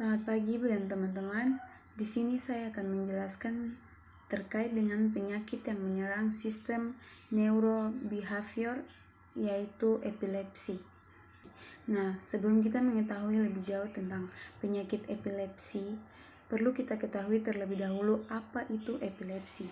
Selamat pagi Ibu dan teman-teman. Di sini saya akan menjelaskan terkait dengan penyakit yang menyerang sistem neurobehavior, yaitu epilepsi. Nah, sebelum kita mengetahui lebih jauh tentang penyakit epilepsi, perlu kita ketahui terlebih dahulu apa itu epilepsi.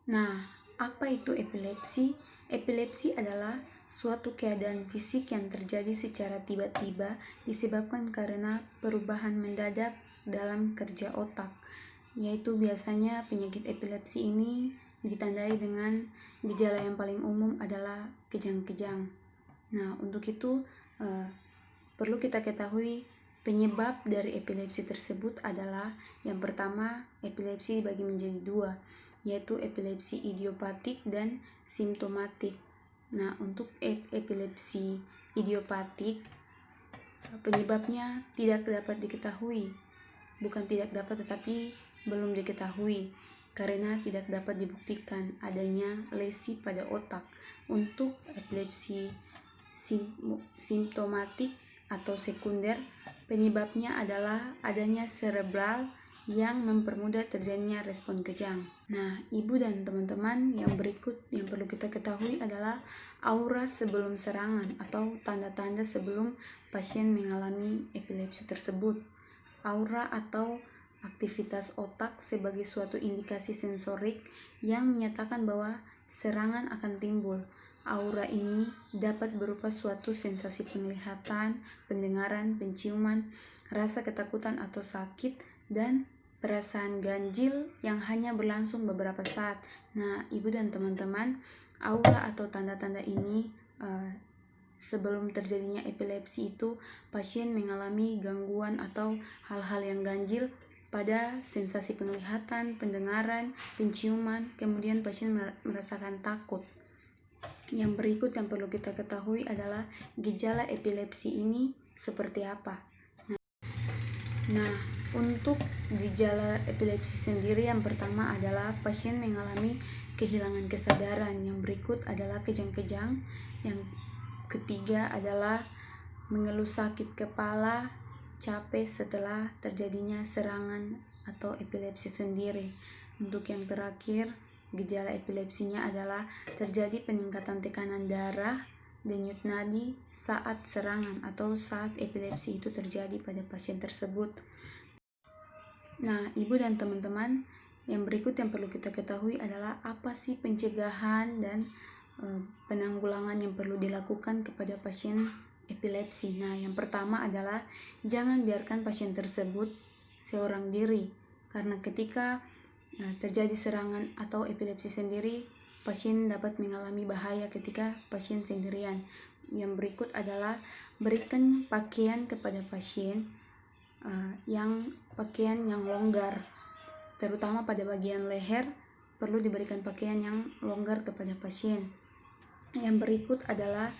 Nah, apa itu epilepsi? Epilepsi adalah suatu keadaan fisik yang terjadi secara tiba-tiba disebabkan karena perubahan mendadak dalam kerja otak, yaitu biasanya penyakit epilepsi ini ditandai dengan gejala yang paling umum adalah kejang-kejang. Nah, untuk itu perlu kita ketahui penyebab dari epilepsi tersebut adalah yang pertama, epilepsi dibagi menjadi dua, yaitu epilepsi idiopatik dan simptomatik. Nah, untuk epilepsi idiopatik, penyebabnya tidak dapat diketahui. Bukan tidak dapat, tetapi belum diketahui karena tidak dapat dibuktikan adanya lesi pada otak. Untuk epilepsi simptomatik atau sekunder, penyebabnya adalah adanya cerebral yang mempermudah terjadinya respon kejang. Nah, Ibu dan teman-teman, yang berikut yang perlu kita ketahui adalah aura sebelum serangan atau tanda-tanda sebelum pasien mengalami epilepsi tersebut. Aura atau aktivitas otak sebagai suatu indikasi sensorik yang menyatakan bahwa serangan akan timbul. Aura ini dapat berupa suatu sensasi penglihatan, pendengaran, penciuman, rasa ketakutan atau sakit, dan perasaan ganjil yang hanya berlangsung beberapa saat. Nah, Ibu dan teman-teman, aura atau tanda-tanda ini sebelum terjadinya epilepsi itu pasien mengalami gangguan atau hal-hal yang ganjil pada sensasi penglihatan, pendengaran, penciuman, kemudian pasien merasakan takut. Yang berikut yang perlu kita ketahui adalah gejala epilepsi ini seperti apa. Nah, untuk gejala epilepsi sendiri, yang pertama adalah pasien mengalami kehilangan kesadaran. Yang berikut adalah kejang-kejang. Yang ketiga adalah mengeluh sakit kepala, capek setelah terjadinya serangan atau epilepsi sendiri. Untuk yang terakhir, gejala epilepsinya adalah terjadi peningkatan tekanan darah, denyut nadi saat serangan atau saat epilepsi itu terjadi pada pasien tersebut. Nah, Ibu dan teman-teman, yang berikut yang perlu kita ketahui adalah apa sih pencegahan dan penanggulangan yang perlu dilakukan kepada pasien epilepsi. Nah, yang pertama adalah jangan biarkan pasien tersebut seorang diri, karena ketika terjadi serangan atau epilepsi sendiri, pasien dapat mengalami bahaya ketika pasien sendirian. Yang berikut adalah berikan pakaian kepada pasien pakaian yang longgar, terutama pada bagian leher. Perlu diberikan pakaian yang longgar kepada pasien. Yang berikut adalah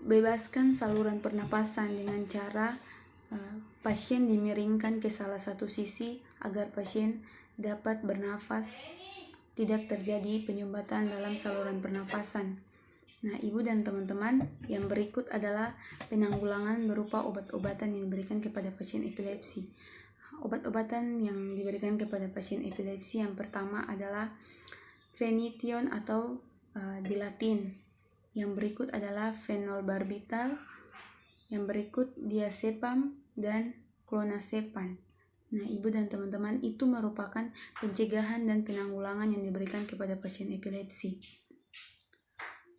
bebaskan saluran pernapasan dengan cara pasien dimiringkan ke salah satu sisi agar pasien dapat bernafas, tidak terjadi penyumbatan dalam saluran pernapasan. Nah, Ibu dan teman-teman, yang berikut adalah penanggulangan berupa obat-obatan yang diberikan kepada pasien epilepsi. Obat-obatan yang diberikan kepada pasien epilepsi yang pertama adalah phenytoin atau dilatin. Yang berikut adalah fenobarbital. Yang berikut diazepam dan clonazepam. Nah, Ibu dan teman-teman, itu merupakan pencegahan dan penanggulangan yang diberikan kepada pasien epilepsi.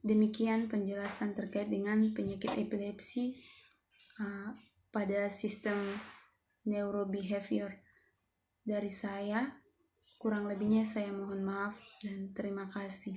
Demikian penjelasan terkait dengan penyakit epilepsi pada sistem neurobehavior dari saya. Kurang lebihnya saya mohon maaf dan terima kasih.